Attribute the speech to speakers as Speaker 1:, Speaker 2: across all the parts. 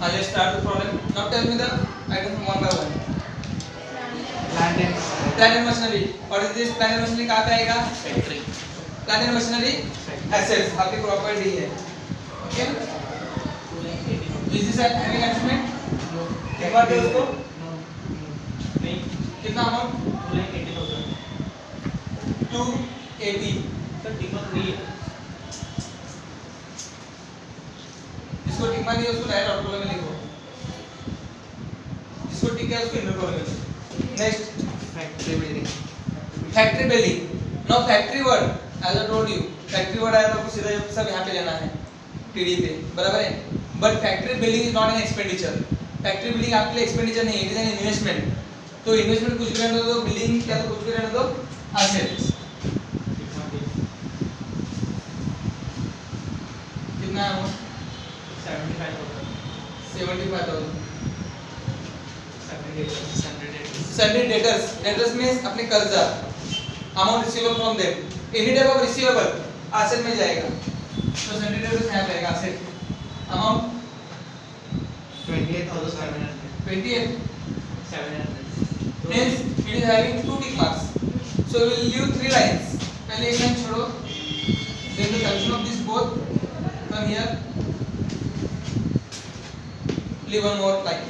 Speaker 1: let's start the problem. Now tell me the items one by one. Plant and machinery. What is this? Plant and machinery कहाँ पे आएगा?
Speaker 2: Factory.
Speaker 1: Plant and machinery assets आपकी property है. Okay? Is this having instrument? कितना दे उसको?
Speaker 2: नहीं.
Speaker 1: कितना amount?
Speaker 2: 280,000.
Speaker 1: 280.
Speaker 2: Sir कीमत नहीं है.
Speaker 1: जिसको टिक मार दिया उसको डायरेक्ट आउट कॉलम में लिखो. जिसको टिक है उसको इनर कॉलम में. Next
Speaker 2: factory building.
Speaker 1: Factory building. Now factory word as I told you factory word आया तो आपको सीधा सब यहाँ पे लेना है टीडी पे, बराबर है. But factory building is not an expenditure. Factory building आपके लिए एक्सपेंडिचर नहीं है, इट इज एन इन्वेस्टमेंट. तो इन्वेस्टमेंट कुछ भी रहने दो, बिल्डिंग क्या तो कुछ भी रहने दो, एसेट्स. कितना है amount? 75,000. Salary debtors. Debtors means अपने कर्जा. Amount receivable from them. Any type of receivable asset में जाएगा. तो सैलरी डेटर्स यहाँ जाएगा asset. Amount
Speaker 2: 28,700.
Speaker 1: 28,700. Hence it is having two tick marks. So we will leave three lines. पहले एक line छोड़ो. Then the solution of this both come here. Leave one more line.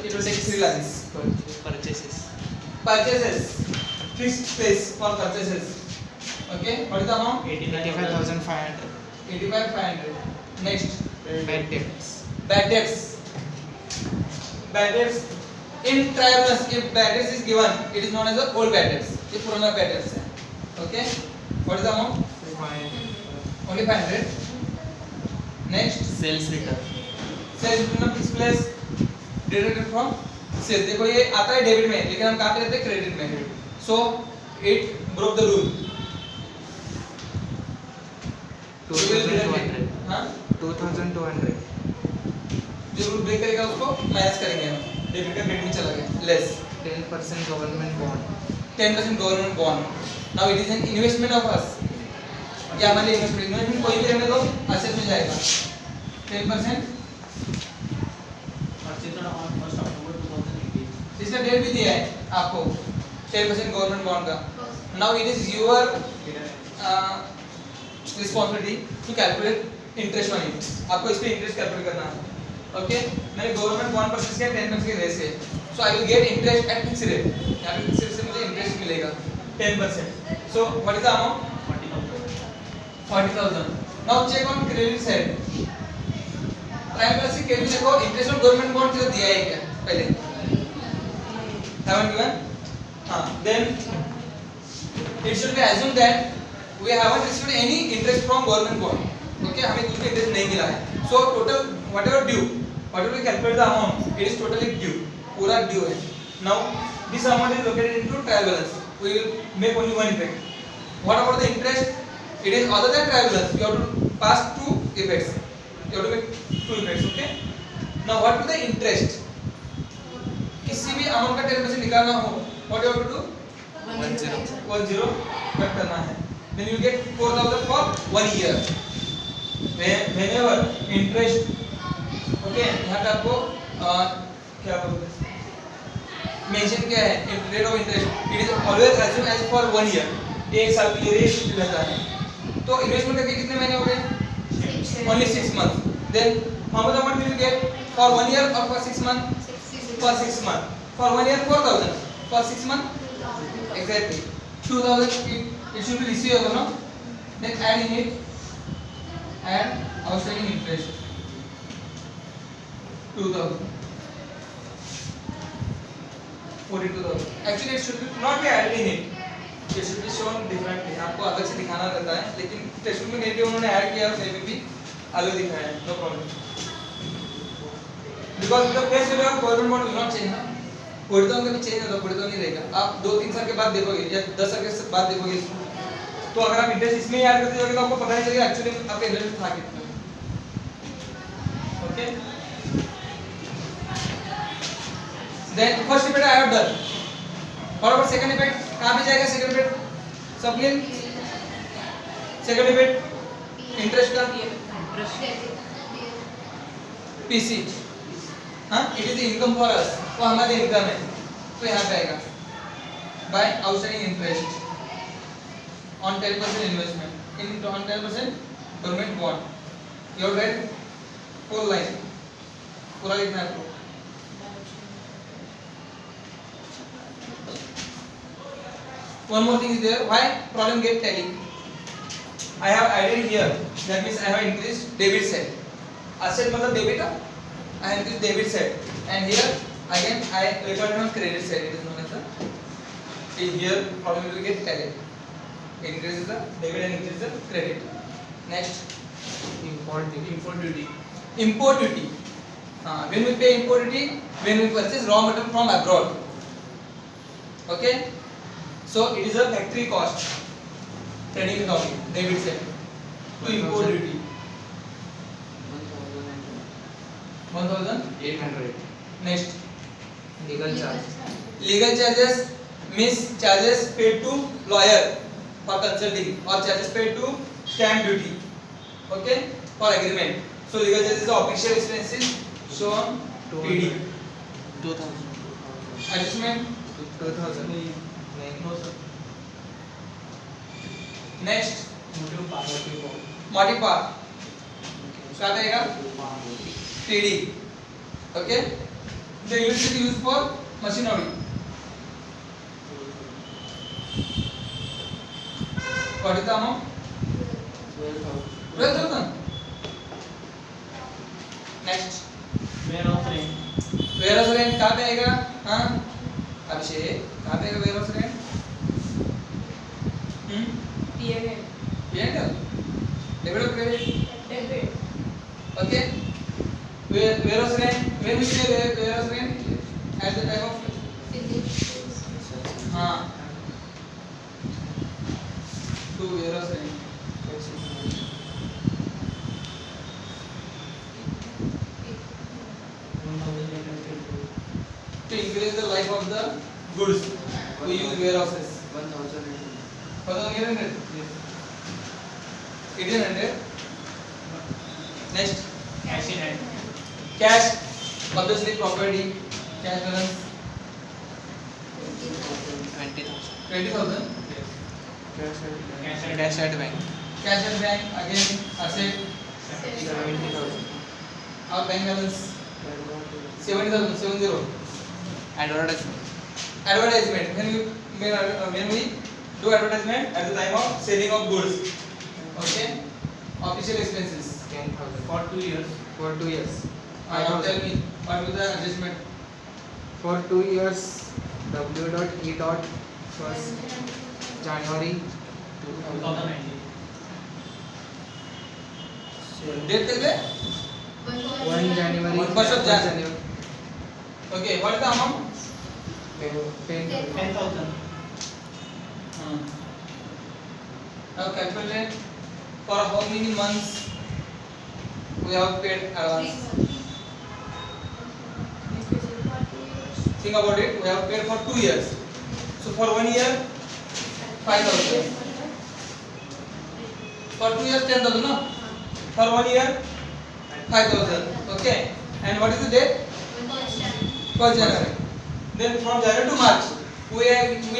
Speaker 1: It will take three lines.
Speaker 2: Purchases.
Speaker 1: Purchases. Fixed space for purchases. Okay. What is the amount?
Speaker 2: 85,500.
Speaker 1: 85,500. Next.
Speaker 2: Bad debts.
Speaker 1: Bad debts. Bad debts. In tribunals, if bad debts is given, it is known as the old bad debts. ये पुराना bad debts है. Okay. What is the amount? Only 500. Next.
Speaker 2: Sales return.
Speaker 1: Sales return of fixed place deducted from sales. देखो ये आता है debit में, लेकिन हम कहाँ पे लेते हैं? क्रेडिट में. So it broke the rule.
Speaker 2: 2,200.
Speaker 1: हाँ?
Speaker 2: 2,200.
Speaker 1: जो रूल ब्रेक करेगा उसको माइनस करेंगे हम. डेबिट का क्रेडिट में चला गया. Less.
Speaker 2: 10% government bond.
Speaker 1: 10% government bond. Now it is an investment of us. क्या हमारे लिए इन्वेस्टमेंट कोई भी रहने दो, एसेट में जाएगा. 10%. इसका डेट भी दिया है आपको 10% गवर्नमेंट बॉन्ड का. Now it is your responsibility to calculate interest on it. आपको इस पे इंटरेस्ट कैलकुलेट करना है. ओके. मैंने गवर्नमेंट बॉन्ड परचेज किया 10% के रेट से. So I will get interest at fix rate. यहां पे फिक्स रेट से मुझे इंटरेस्ट मिलेगा 10%. So what is the amount? 40,000. Now check on credit side. Prime plus की क्रेडिट देखो, इंटरेस्ट ऑन गवर्नमेंट बॉन्ड जो दिया है क्या पहले? Haven't given? Then it should be assumed that we haven't received any interest from government bond. Okay, हमें कुछ भी इंटरेस्ट नहीं मिला है. So total whatever due, whatever we calculate the amount, it is totally due. पूरा due है. Now this amount is located into trial balance. We will make only one effect. What about the interest? It is other than trial balance. You have to pass two effects. You have to make two effects. Okay. Now what will the interest? किसी भी amount का 10% निकालना हो, what you have to do? 10 cut करना है. Then you get 4,000 for 1 year. Whenever interest, okay, यहाँ पे आपको क्या बोलते हैं? मेंशन क्या है? Rate of interest. It is always assumed as for 1 year. एक साल के लिए रेट रहता है. तो इन्वेस्टमेंट करके कितने महीने हो गए? Only 6 months. Then how much amount will you get for 1 year or for 6 months? For 6 months. For 1 year 4,000. For 6 months? Exactly. 2,000 it should be receivable, no? Then add in it. Add outstanding interest. 2,000. 42,000. Actually it should not be added in it. It should be shown differently. आपको अलग से दिखाना रहता है, लेकिन text book में नहीं भी उन्होंने ऐड किया है, भी अलग दिखाया है. No problem. Because the face value of government bond will not change ना. पढ़ितों का भी चेंज होगा, पढ़ितों नहीं रहेगा. आप 2-3 साल के बाद देखोगे या 10 साल के बाद देखोगे इसको, तो अगर आप इंटरेस्ट इसमें ऐड करते जाओगे तो आपको पता नहीं चलेगा एक्चुअली आपका इंटरेस्ट था कितना. Okay. Then first effect I have done. What about second effect? कहां पे जाएगा सेकंड इफेक्ट? सबलिन सेकंड इफेक्ट इंटरेस्ट का पीसी हाँ it is income for us, वो हमारी इनकम है, तो यहाँ पे आएगा by outstanding interest on 10% investment in on 10% government bond. You have read full line, पूरा लिखना है आपको. One more thing is there. Why problem get tally? I have added here. That means I have increased debit side. Asset मतलब debit है. I have increased debit side. And here again I recorded on credit side. It is known as the. Here problem will get tally. Increases the debit and increases the credit. Next.
Speaker 2: Import duty.
Speaker 1: Import duty. When we pay import duty, when we purchase raw material from abroad. Okay. So it is a factory cost. Trading accounting, debit side. To import duty. 1,800. Next.
Speaker 2: Legal charge.
Speaker 1: Legal charges means charges paid to lawyer for consulting or charges paid to stamp duty. Okay, for agreement. So legal charges are official expenses shown PD.
Speaker 2: 2000.
Speaker 1: Adjustment
Speaker 2: 2000.
Speaker 1: no sir. Next modify क्या आएगा PD. Okay, the unit is used for machinery. What is the amount? 12,000. Next. Warehouse rent कहाँ पे आएगा? हाँ अभिषेक कहाँ पे आएगा warehouse rent? P&L. Debit or credit? Okay. Warehouse rent. When we say warehouse rent? At the time of हाँ to warehouse rent. To increase the life of the goods, we use warehouses. 1,800. 1,800. Next. Cash. Obviously property. Cash balance. 20,000.
Speaker 2: Cash at bank.
Speaker 1: Cash at bank again asset.
Speaker 2: 70,000.
Speaker 1: Our bank balance 70,000. 70.
Speaker 2: Advertisement.
Speaker 1: Advertisement. When we do advertisement at the time of selling of goods. Okay. Official expenses.
Speaker 2: 10,000.
Speaker 3: For 2 years.
Speaker 2: For 2 years.
Speaker 1: Now tell me what will the adjustment?
Speaker 2: For 2 years, W.E. First January
Speaker 3: 2019.
Speaker 1: Date tell me.
Speaker 2: 1 January.
Speaker 1: First of January. Okay. What is the amount?
Speaker 2: 10,000.
Speaker 3: 10,000.
Speaker 1: Now calculate for how many months we have paid advance. Think about it. We have paid for 2 years. So for 1 year, 5,000. For 2 years, 10,000. No. For 1 year, 5,000. Okay. And what is the date? 1st January. Then from January to March, we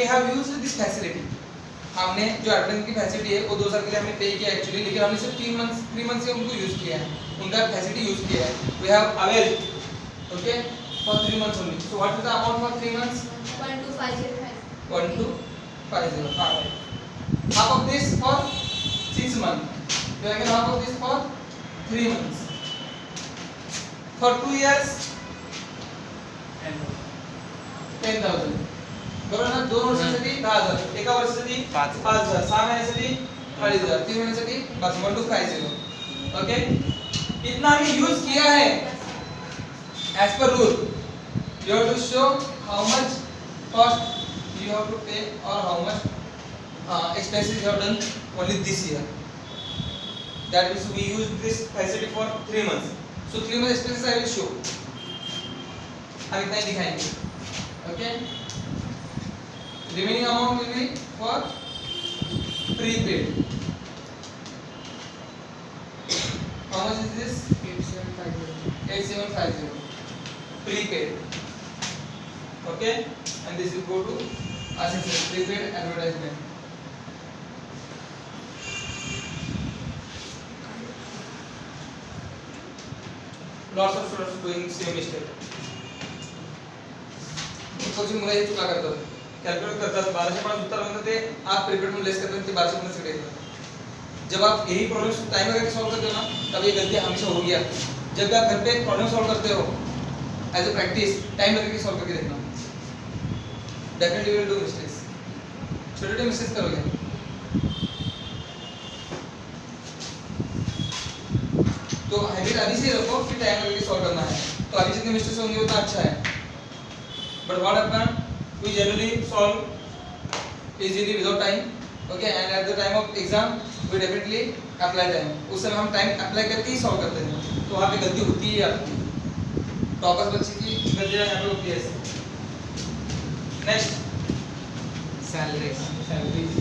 Speaker 1: have used this facility. हमने जो advertisement की facility है वो 2 साल के लिए हमने पे किया एक्चुअली, लेकिन हमने सिर्फ 3 मंथ से उनको यूज किया है, उनका फैसिलिटी यूज किया है. We have avail okay for 3 months only. So what is the amount for 3 months? 1250. Half of this for 6 months. Then again half of this for 3 months. For 2 years 10,000. बरोबर ना. 2 वर्षासाठी 10,000, एका वर्षासाठी 5,000, 6 महिन्यासाठी 2,500, 3 महिन्यासाठी बस 1250. ओके. इतना हमने यूज किया है as per rule. You have to show how much cost you have to pay और how much expenses you have done only this year. That means we use this facility for 3 months. So 3 months expenses I will show. हम इतना ही दिखाएंगे. Okay. Remaining amount will be for prepaid. How much is this?
Speaker 2: 8750.
Speaker 1: 8750. prepaid. Okay, and this will go to assessment, prepaid advertisement. Lots of students doing same mistake. Coaching मुलं हे चुका करतात. Calculate करतात 1250 उत्तर म्हणतात ते आप प्रीपेड में लेस करते हैं 1250 से देते जब आप यही प्रॉब्लम्स टाइम लगा के सॉल्व करते हो ना तब ये गलती हमेशा होगी आपकी. जब आप घर पे प्रॉब्लम सॉल्व करते हो एज अ प्रैक्टिस टाइम लगा के सॉल्व करके देखना. Definitely will do mistakes. छोटे-छोटे मिस्टेक्स करोगे. तो हैबिट अभी से रखो कि टाइम लगा के सॉल्व करना है. तो अभी जितने मिस्टेक्स होंगे उतना अच्छा है. But what happen? We generally solve easily without time. Okay, and at the time of exam, we definitely apply time. उस समय हम टाइम अप्लाई करके ही सॉल्व करते हैं. तो वहाँ पे गलती होती है आपकी. टॉपर्स बच्चे की गलतियाँ यहाँ पे होती है ऐसे. Next,
Speaker 2: salaries.
Speaker 1: salaries.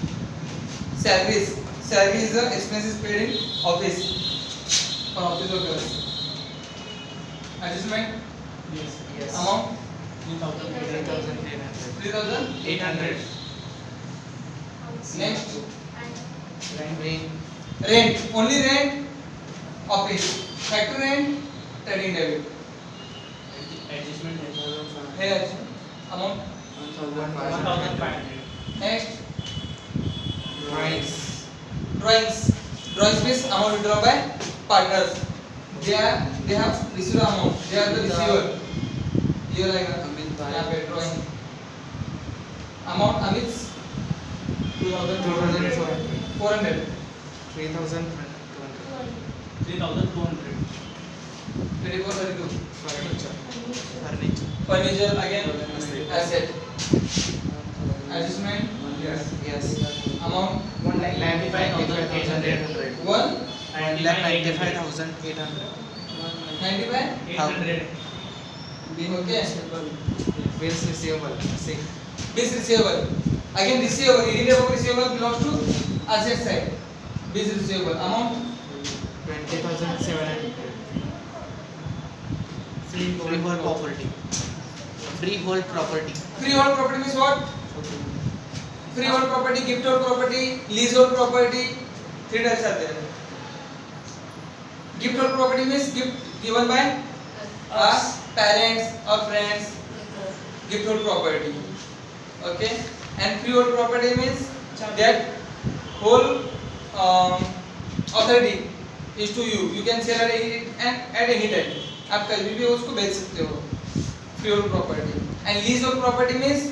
Speaker 1: Salary is the expenses paid in office. For office workers. Adjustment.
Speaker 2: Yes.
Speaker 1: Amount.
Speaker 2: 3,800.
Speaker 1: 3,800. Next,
Speaker 2: Rent.
Speaker 1: rent. Only rent. Office. Factory rent. Trading debit.
Speaker 3: Adjustment
Speaker 1: Here. Amount.
Speaker 3: 1,500.
Speaker 1: Next,
Speaker 2: Drawings.
Speaker 1: drawings. Drawings means amount withdrawn by partners. They have received the amount. They are the receiver. Here आएगा. यहाँ पे drawing. Amount Amit's 2,400.
Speaker 2: 3,200.
Speaker 3: 3,200.
Speaker 1: 2432.
Speaker 2: Furniture.
Speaker 1: Furniture again. Asset. Adjustment.
Speaker 2: Yes.
Speaker 1: Amount
Speaker 2: 1,95,800.
Speaker 3: 1,95,800.
Speaker 1: 95.
Speaker 3: 800.
Speaker 1: Okay.
Speaker 2: Bills receivable. See.
Speaker 1: Bills receivable. Again receivable. Immediate of receivable belongs to asset side. Bills receivable. Amount
Speaker 2: 20,700.
Speaker 3: Freehold property. Freehold property.
Speaker 1: freehold property means what? Freehold property, gifthold property, leasehold property. Three types are there. Gifthold property means gift given by us, parents or friends. Gifthold property. Okay. And freehold property means that whole authority is to you. You can sell at any time. आप कभी भी उसको बेच सकते हो. Freehold property. And leasehold property means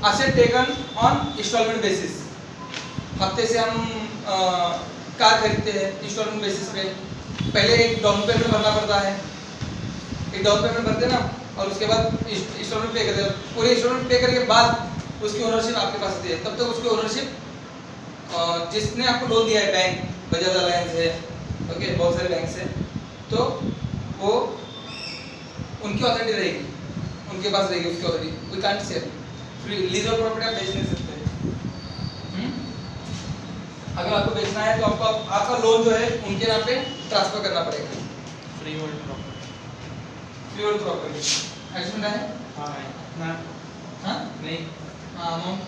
Speaker 1: asset taken on installment basis. हफ्ते से हम कार खरीदते हैं इंस्टॉलमेंट बेसिस पे. पहले एक डाउन पेमेंट भरना पड़ता है. एक डाउन पेमेंट भरते ना और उसके बाद इंस्टॉलमेंट पे करते हैं. पूरे इंस्टॉलमेंट पे करने के बाद उसकी ओनरशिप आपके पास आती है. तब तक उसकी ओनरशिप जिसने आपको लोन दिया है, बैंक, बजाज अलायंस है, ओके, बहुत सारे बैंक है, तो वो उनकी अथॉरिटी रहेगी, उनके पास रहेगी उसकी authority. We can't sell. Lease of property आप बेच नहीं सकते. अगर आपको बेचना है तो आपको आपका लोन जो है उनके नाम पे ट्रांसफर करना पड़ेगा.
Speaker 3: Freehold property.
Speaker 1: Freehold property. Adjustment है?
Speaker 3: हाँ.
Speaker 1: हाँ?
Speaker 3: नहीं.
Speaker 1: हाँ, amount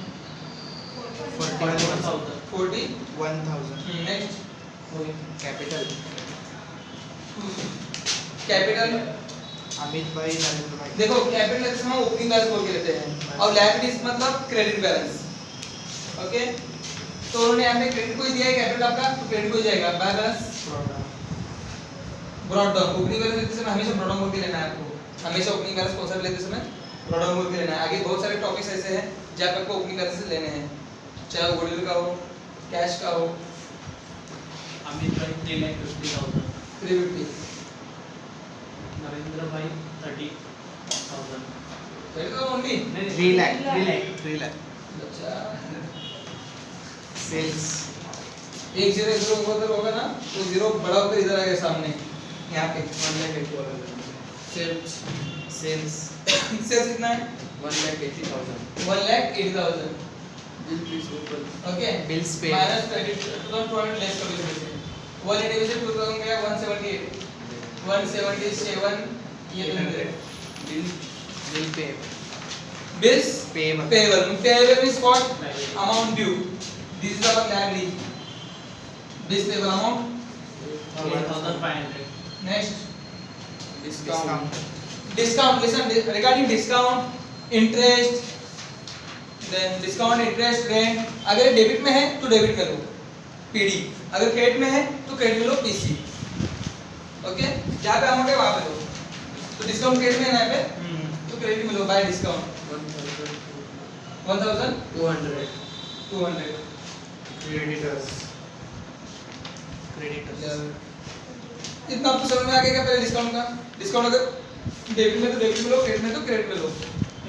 Speaker 3: 41,000.
Speaker 1: 40.
Speaker 2: 1,000.
Speaker 1: Next,
Speaker 2: Capital.
Speaker 1: Capital.
Speaker 2: Amit भाई, नरेंद्र भाई.
Speaker 1: देखो कैपिटल जैसे हम ओपनिंग बैलेंस बोल के लेते हैं और लायबिलिटीज मतलब क्रेडिट बैलेंस. ओके, तो उन्होंने यहाँ पे क्रेडिट को ही दिया है कैपिटल आपका, तो क्रेडिट को ही जाएगा. By balance brought down. Opening balance लेते समय हमेशा ब्रॉड डाउन बोल के लेना है आपको. हमेशा ओपनिंग बैलेंस कौन सा लेते समय ब्रॉड डाउन बोल के लेना है. आगे बहुत सारे टॉपिक्स ऐसे हैं जहाँ पे आपको ओपनिंग बैलेंस लेने हैं, चाहे वो गुडविल का हो, कैश का हो.
Speaker 3: अमित भाई 3,50,000.
Speaker 1: 350.
Speaker 3: नरेंद्र भाई 30,000.
Speaker 1: तो ओनली
Speaker 2: 3 lakh.
Speaker 3: 3 lakh.
Speaker 2: 3 lakh.
Speaker 1: अच्छा,
Speaker 2: Sales.
Speaker 1: एक जीरो जीरो उधर होगा ना, तो जीरो बड़ा होकर इधर आएगा सामने यहाँ पे. सेल्स.
Speaker 2: Sales.
Speaker 1: सेल्स कितना है?
Speaker 2: 1,80,000.
Speaker 1: 1,80,000. Okay.
Speaker 2: Bills paid.
Speaker 1: Minus 2200 less कर दीजिए. 180 में से 2000 गया 178. 177 ये
Speaker 2: 800 bill pay
Speaker 1: bills
Speaker 2: payable
Speaker 1: payable means what amount due. This is our liability. Bills payable amount.
Speaker 3: 8,500.
Speaker 1: Next
Speaker 2: discount
Speaker 1: discount. Listen, regarding discount, interest, then discount, interest, rent. अगर debit में है तो डेबिट में लो PD, अगर क्रेडिट में है तो credit में लो PC. ओके, जहाँ पे अमाउंट है वहाँ पे लो. तो डिस्काउंट क्रेडिट में है यहाँ पे तो क्रेडिट में लो बाय डिस्काउंट
Speaker 2: 1200
Speaker 1: 1200.
Speaker 2: creditors
Speaker 1: इतना आपको समझ में आ गया क्या पहले डिस्काउंट का? डिस्काउंट अगर डेबिट में तो डेबिट में लो, क्रेडिट में तो क्रेडिट में लो.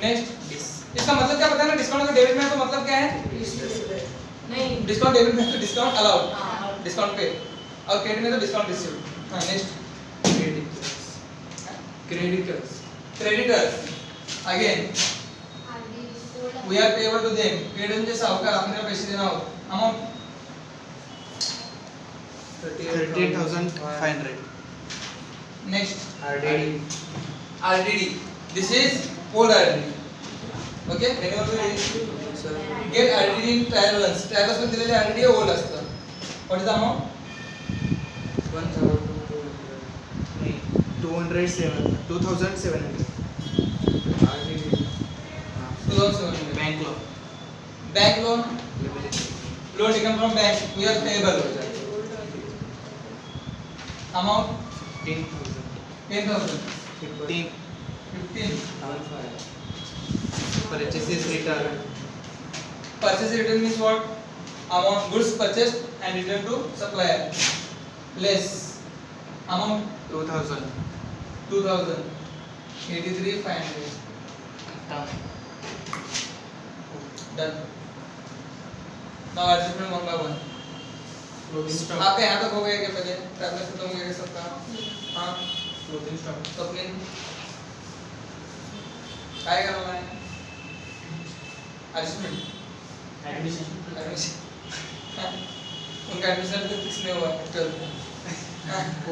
Speaker 1: नेक्स्ट, इसका मतलब क्या पता है ना? डिस्काउंट अगर डेबिट में है तो मतलब क्या है?
Speaker 4: नहीं
Speaker 1: डिस्काउंट डेबिट में है तो डिस्काउंट अलाउड,
Speaker 4: हाँ
Speaker 1: डिस्काउंट पे, और क्रेडिट में तो डिस्काउंट रिसीव्ड. हां, next creditors. Again we are payable to them. Credit में जैसा होगा आपने पैसे देना हो. Amount
Speaker 2: 38,500
Speaker 1: next
Speaker 2: RDD
Speaker 1: this is old RDD. Okay, renewable get RDD in trial runs. Trial runs मध्ये दिलेले RDD old असतं. What is the amount?
Speaker 2: 207 2700
Speaker 1: 2007.
Speaker 2: bank loan
Speaker 1: Bank loan. Loan taken from bank. We are payable. Amount 10,000. 15.
Speaker 2: purchases return
Speaker 1: Purchase return means what? Amount goods purchased and returned to supplier. Less amount
Speaker 2: 2000
Speaker 1: 2000. 83,500. Done. Now adjustment one by one.
Speaker 3: Closing stock.
Speaker 1: आपका यहाँ तक हो गया क्या? पहले traveller खत्म हो गया क्या सबका? हाँ.
Speaker 3: Closing stock.
Speaker 1: तो अपने काय करना है? एडजस्टमेंट.
Speaker 3: Admission.
Speaker 1: उनका एडमिशन तो फिक्स नहीं हुआ है 12th में.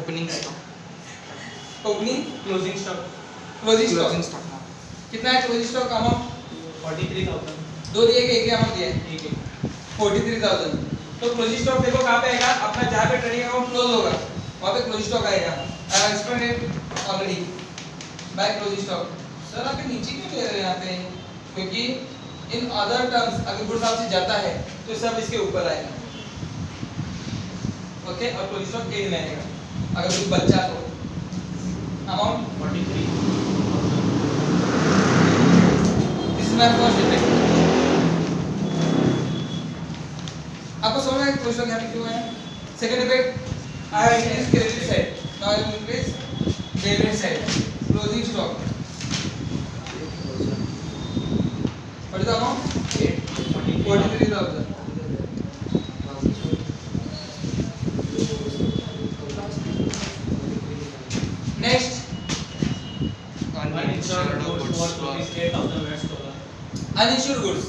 Speaker 2: opening stock
Speaker 1: opening
Speaker 3: Closing stock.
Speaker 1: Closing stock. कितना है क्लोजिंग स्टॉक का अमाउंट?
Speaker 3: 43,000.
Speaker 1: दो दिए गए, एक ही अमाउंट दिया है.
Speaker 3: ठीक है.
Speaker 1: 43,000. तो क्लोजिंग स्टॉक देखो कहाँ पे आएगा? अपना जहाँ पे ट्रेडिंग अकाउंट क्लोज होगा वहाँ पे क्लोजिंग स्टॉक आएगा. I explain it already. By closing stock. Sir आप नीचे क्यों ले रहे हैं यहाँ पे? क्योंकि इन अदर टर्म्स अगर गुड्स आपसे जाता है तो सब इसके ऊपर आएगा. ओके, और क्लोजिंग स्टॉक एंड में आएगा अगर कुछ बचा तो. Amount
Speaker 3: 43,000.
Speaker 1: This is my first effect. आपको समझ में आया क्लोजिंग स्टॉक यहाँ पे क्यों है? Second effect, I have increase credit side. Now I will increase debit side. Closing stock. What is the amount? 43,000. Next,
Speaker 3: Uninsured goods worth ₹8,000 US dollar.
Speaker 1: uninsured goods.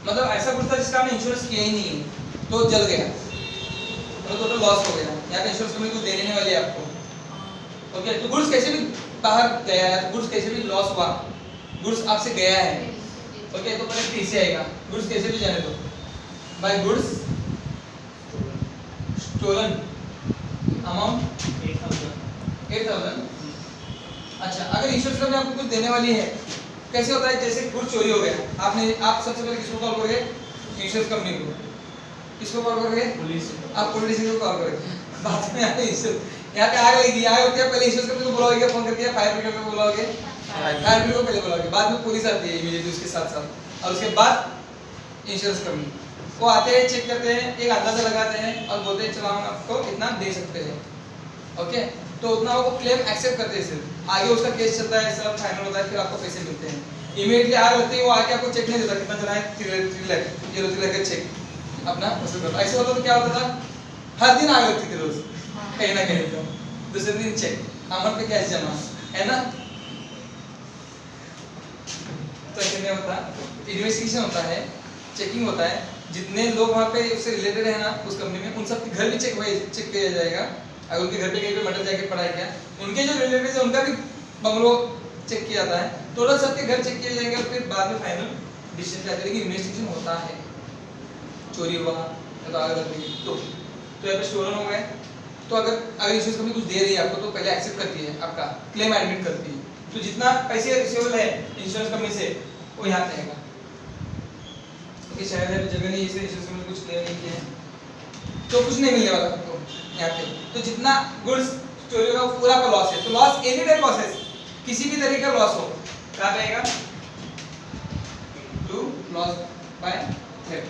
Speaker 1: मतलब ऐसा गुड्स था जिसका हमने इंश्योरेंस किया ही नहीं है तो जल गया, तो टोटल लॉस हो गया. यहाँ पे इंश्योरेंस कंपनी कुछ देने वाली है आपको. ओके, तो गुड्स कैसे भी बाहर गया है, गुड्स कैसे भी लॉस हुआ, गुड्स आपसे गया है. ओके, तो पहले टीसी आएगा. गुड्स कैसे भी जाने दो. By goods stolen amount 8,000. अच्छा, अगर इंश्योरेंस कंपनी आपको कुछ देने वाली है, कैसे होता है? जैसे गुड्स चोरी हो गया, आप सबसे पहले किसको कॉल करोगे? इंश्योरेंस कंपनी को. किसको कॉल करोगे?
Speaker 3: पुलिस.
Speaker 1: आप पुलिस को कॉल करोगे. बाद में आते यहाँ पे आग लगी, आग होती है, पहले इंश्योरेंस कंपनी को बुलाओगे, फोन करके फायर ब्रिगेड को बुलाओगे, फायर ब्रिगेड को पहले बुलाओगे, बाद में पुलिस आती है इमीडिएटली उसके साथ साथ, और उसके बाद इंश्योरेंस कंपनी वो आते हैं, चेक करते हैं, एक अंदाजा लगाते हैं और बोलते हैं चलो हम आपको इतना दे सकते हैं. ओके, तो उतना वो क्लेम एक्सेप्ट करते हैं. सिर्फ आगे उसका केस चलता है, सब फाइनल होता है, फिर आपको पैसे मिलते हैं. इमीडिएटली आग लगती है, वो आके आपको चेक नहीं देता कितना चला है, 3 लाख ये 3 लाख का चेक अपना वसूल करता. ऐसे होता तो क्या होता था? हर दिन आग लगती थी रोज कहीं ना कहीं. तो दूसरे दिन चेक अमर पे कैश जमा है ना. तो ऐसे नहीं होता. इन्वेस्टिगेशन होता है, चेकिंग होता है, जितने लोग वहाँ पे उससे रिलेटेड है ना उस कंपनी में, उन सब के घर भी चेक किया जाएगा. अगर उनके घर पे कहीं पे मटर जाके पढ़ाई किया, उनके जो रिलेटिव्स है उनका भी बंगलो चेक किया जाता है, टोटल सबके घर चेक किए जाएंगे और फिर बाद में फाइनल डिसीजन जाता है कि इन्वेस्टिगेशन होता है, चोरी हुआ या तो आग लग गई तो यहाँ पे स्टोलन हो गए। तो अगर इंश्योरेंस कंपनी कुछ दे रही है आपको तो पहले एक्सेप्ट करती है, आपका क्लेम एडमिट करती है, तो जितना पैसे रिसीवेबल है इंश्योरेंस कंपनी से वो यहाँ पे आएगा। क्योंकि शायद है जगह नहीं इसे इंश्योरेंस कंपनी कुछ क्लेम नहीं किया है तो कुछ नहीं मिलने वाला आपको यहाँ पे। तो जितना गुड्स चोरी होगा वो पूरा का लॉस है। तो लॉस एनी टाइप लॉस है, किसी भी तरीके का लॉस हो कहाँ पे आएगा, to loss by theft,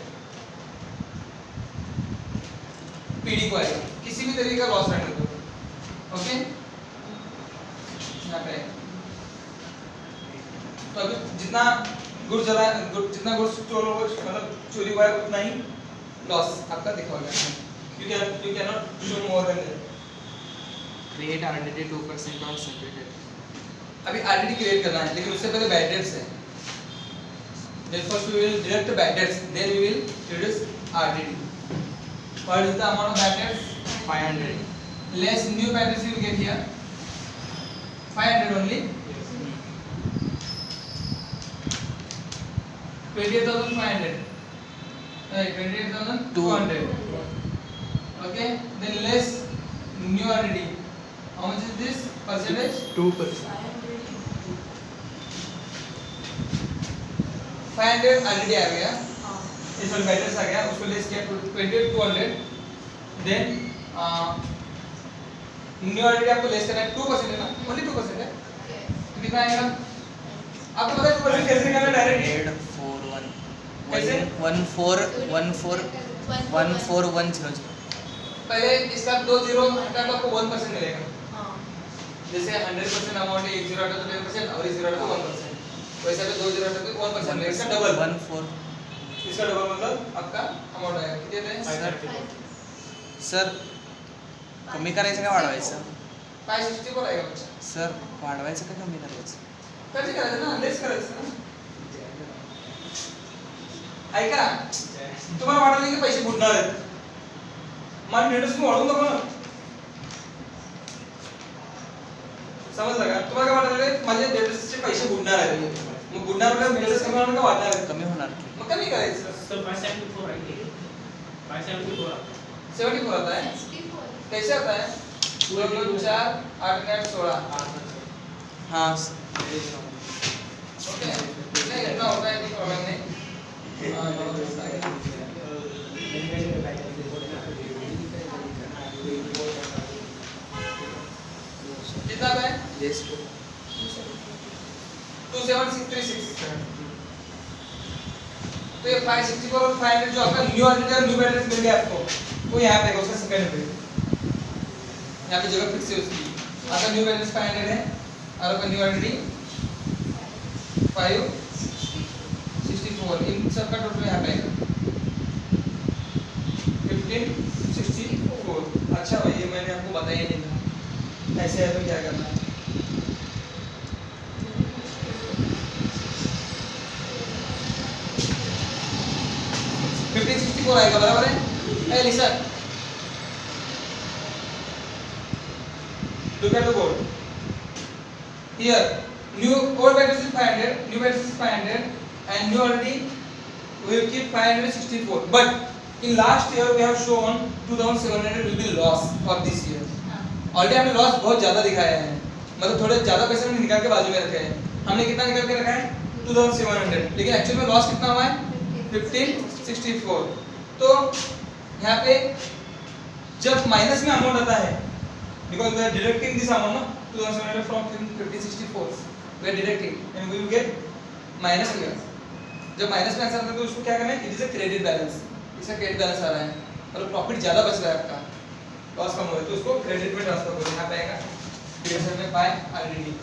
Speaker 1: PD को आएगा, किसी भी तरीके का लॉस रहने दो। ओके यहाँ पे तो अभी जितना गुड्स जितना गुड्स स्टोर हो मतलब चोरी हुआ है उतना ही लॉस आपका दिखाएगा। you cannot show more than that।
Speaker 2: Create RDD 2% on separated.
Speaker 1: अभी RDD क्रिएट करना है लेकिन उससे पहले बैड डेट्स है। Then first we will deduct the bad debts, then we will reduce RDD. What is the amount of bad debts?
Speaker 2: 500.
Speaker 1: Less new bad debts you will get here. 500 only. 28,500. Right, 28,200. Okay. Then less new RDD. How much is this percentage?
Speaker 2: 2%.
Speaker 1: 500 RDD आ गया, इस वाले balance आ गया, उसको less किया 28,200। Then new RDD आपको less करना है 2% है ना, ओनली 2% है, तो कितना आएगा आपको पता है 2% कैसे निकालना है डायरेक्ट?
Speaker 5: 1410
Speaker 1: पहले इसका 2 जीरो हटा तो आपको 1% मिलेगा। जैसे 100% अमाउंट है, 1 जीरो हटा तो 10% और 1 जीरो हटा तो 1%, वैसे तो 2 जीरो हटा तो 1% मिलेगा, इसका डबल
Speaker 5: 14
Speaker 1: इसका डबल मतलब आपका अमाउंट आएगा कितने है
Speaker 5: सर कमी करायचं का वाढवायचं
Speaker 1: 560 पर आएगा बच्चा।
Speaker 5: सर वाढवायचं का कमी करायचं
Speaker 1: कमी करायचं ना, लेस करायचं ना। ऐका तुम्हाला वाटलं की पैसे बुडणार आहेत, मला निर्णय तुम्ही वाढवून दाखवा ना, समजलं का? तुम्हाला काय वाटलं माझे डेटर्सचे पैसे बुडणार आहेत, मग बुडणार म्हणजे डेटर्स कमी होणार का वाढणार आहेत?
Speaker 5: कमी होणार
Speaker 1: मग कमी करायचं।
Speaker 3: सर 574 आहे, 574
Speaker 1: 74 आता है, कैसे आता है? 2 2 4 8 9 16।
Speaker 5: हाँ
Speaker 1: ओके नहीं इतना होता है, कोई प्रॉब्लम नहीं। कितना आता है? 27636। तो ये 564 और 500 जो आपका न्यू ऑर्डर न्यू बैलेंस मिल गया आपको, वो यहाँ पे उसका सेकंड पे यहाँ पे जगह फिक्स है उसकी। आपका न्यू बैलेंस 500 है और आपका न्यू ऑर्डर 564, इन सबका टोटल यहाँ पे आएगा 1564। अच्छा भाई ये मैंने आपको बताया नहीं था, ऐसे है तो क्या करना है। आएगा बराबर है। Listen look at the board here, new old batteries is 500, new batteries is 500 and new already we will keep 564, but in last year we have shown 2700 will be loss for this year। Already हमने loss बहुत ज्यादा दिखाया है, मतलब थोड़े ज्यादा पैसे हमने निकाल के बाजू में रखे हैं। हमने कितना निकाल के रखा है 2700, लेकिन एक्चुअल में लॉस कितना हुआ है 1564। तो यहाँ पे जब माइनस में अमाउंट आता है, because we are deducting this amount ना 2700 from 1564, we are deducting and we will get minus here। जब माइनस में आंसर आता है तो उसको क्या करना है, it is a credit balance, इसका क्रेडिट बैलेंस आ रहा है मतलब प्रॉफिट ज्यादा बच रहा है आपका, लॉस कम हो रहा है, तो उसको क्रेडिट में ट्रांसफर करो। यहाँ पे आएगा डिविजन में बाय आरडीडी।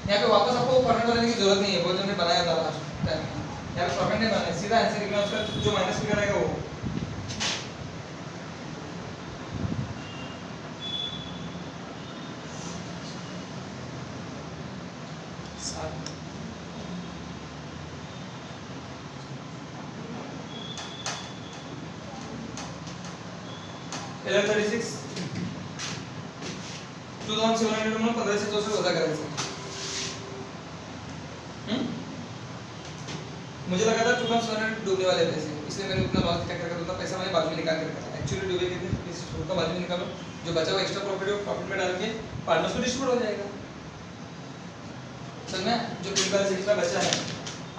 Speaker 1: यहाँ पे वापस आपको फॉर्मेट बनाने की जरूरत नहीं है, बहुत हमने बनाया था लास्ट टाइम। यहाँ पे फॉर्मेट नहीं बनाना है, सीधा आंसर लिखना, उसका जो माइनस फिगर आएगा वो। 1136 2700 म्हणून 1564 वजा करायचं. मुझे लगा था 2700 डूबने वाले पैसे, इसलिए मैंने उतना लॉस क्या कर उतना पैसा मैंने बाद में निकाल कर रखा था. एक्चुअली डूबे कितने इस का बाद में निकालो, जो बचा हुआ एक्स्ट्रा प्रॉफिट है वो प्रॉफिट में डाल के पार्टनर्स को डिस्ट्रीब्यूट हो जाएगा. समझ में? जो बिल बैलेंस एक्स्ट्रा बचा है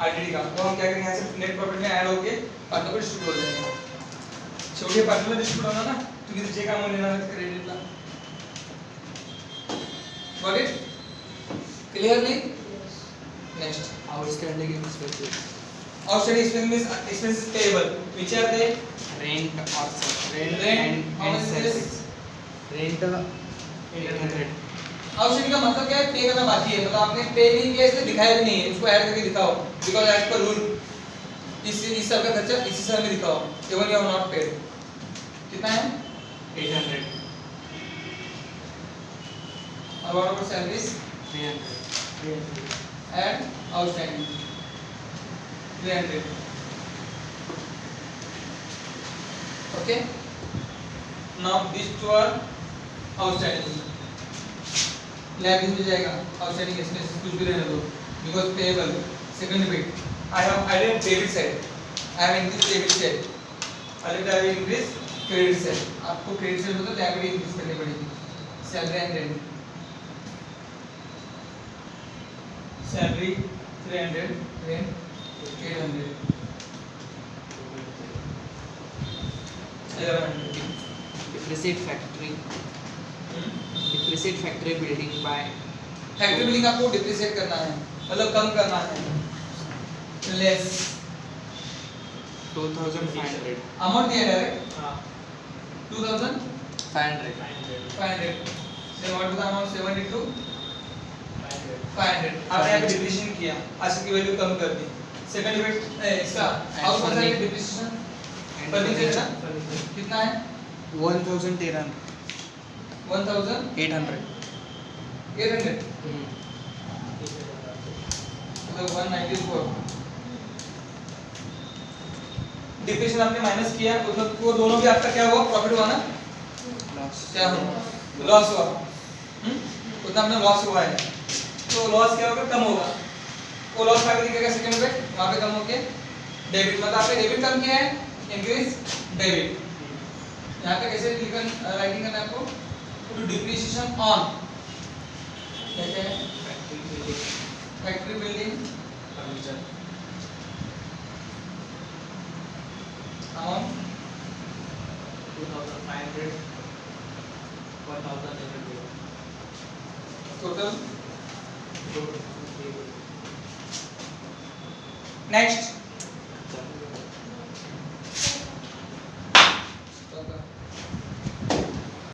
Speaker 1: आरटीडी का वो हम क्या करेंगे, यहाँ से नेट प्रॉफिट में ऐड होके पार्टनर को डिस्ट्रीब्यूट हो जाएगा. शेवटी पार्टनर में डिस्ट्रीब्यूट होना ना, तुम्ही जे काम लेणार आहे क्रेडिटला. Got it? Clearly? Next.
Speaker 2: Outstanding expenses.
Speaker 1: Outstanding expenses payable. Which are they?
Speaker 2: Rent or rent
Speaker 1: Rent. How
Speaker 2: and
Speaker 1: much is
Speaker 2: service.
Speaker 1: this?
Speaker 2: Rent 800.
Speaker 1: Outstanding का मतलब क्या है? पे करना बाकी है, मतलब आपने पे नहीं किया इसलिए दिखाया भी नहीं है, उसको ऐड करके दिखाओ. बिकॉज़ एज पर रूल इस साल का खर्चा इसी साल में दिखाओ. Even you have not paid. कितना है?
Speaker 2: 800.
Speaker 1: और what about salaries?
Speaker 2: 300.
Speaker 1: Add outstanding 300. Okay. Now this two are outstanding. Liability मिल जाएगा. आउटस्टैंडिंग एक्सपेंसेस कुछ भी रहने दो, because payable. Second bit, I have debit side, I have increase debit side, I have increase credit side. आपको credit side मतलब liability increase करनी पड़ेगी. Salary and rent. Salary 300, rent 800, 1100.
Speaker 2: Depreciate factory. Depreciate factory building by
Speaker 1: factory building आपको depreciate करना है, मतलब कम करना है. लेस
Speaker 2: 2500.
Speaker 1: अमाउंट दिया डायरेक्ट
Speaker 3: हाँ
Speaker 1: 2500.
Speaker 3: 500.
Speaker 1: Then what was the amount? 72
Speaker 3: 500.
Speaker 1: 500. आपने यहाँ पे डिप्रिशिएशन किया, आज की वैल्यू कम कर दी. सेकंड इफेक्ट इसका हाउस कौन सा है? डिप्रिशिएशन फर्नीचर ना कितना है?
Speaker 5: 1300.
Speaker 1: 1800.
Speaker 5: 800.
Speaker 1: मतलब 194. डिप्रिशिएशन आपने माइनस किया, मतलब वो दोनों भी आपका क्या हुआ? प्रॉफिट हुआ ना?
Speaker 5: Loss.
Speaker 1: क्या हुआ? लॉस हुआ. उतना हमने लॉस हुआ है, तो लॉस क्या होगा? कम होगा. वो लॉस आगे दिखेगा सेकंड पे, वहां पे कम होके डेबिट, मतलब आपने डेबिट कम किया है, इंक्रीज डेबिट. यहाँ पे कैसे राइटिंग करना है आपको? टू डिप्रिशिएशन ऑन क्या है? Factory building
Speaker 3: Furniture.
Speaker 1: On
Speaker 3: 2500. 1800.
Speaker 1: Total.
Speaker 3: Total.
Speaker 1: Next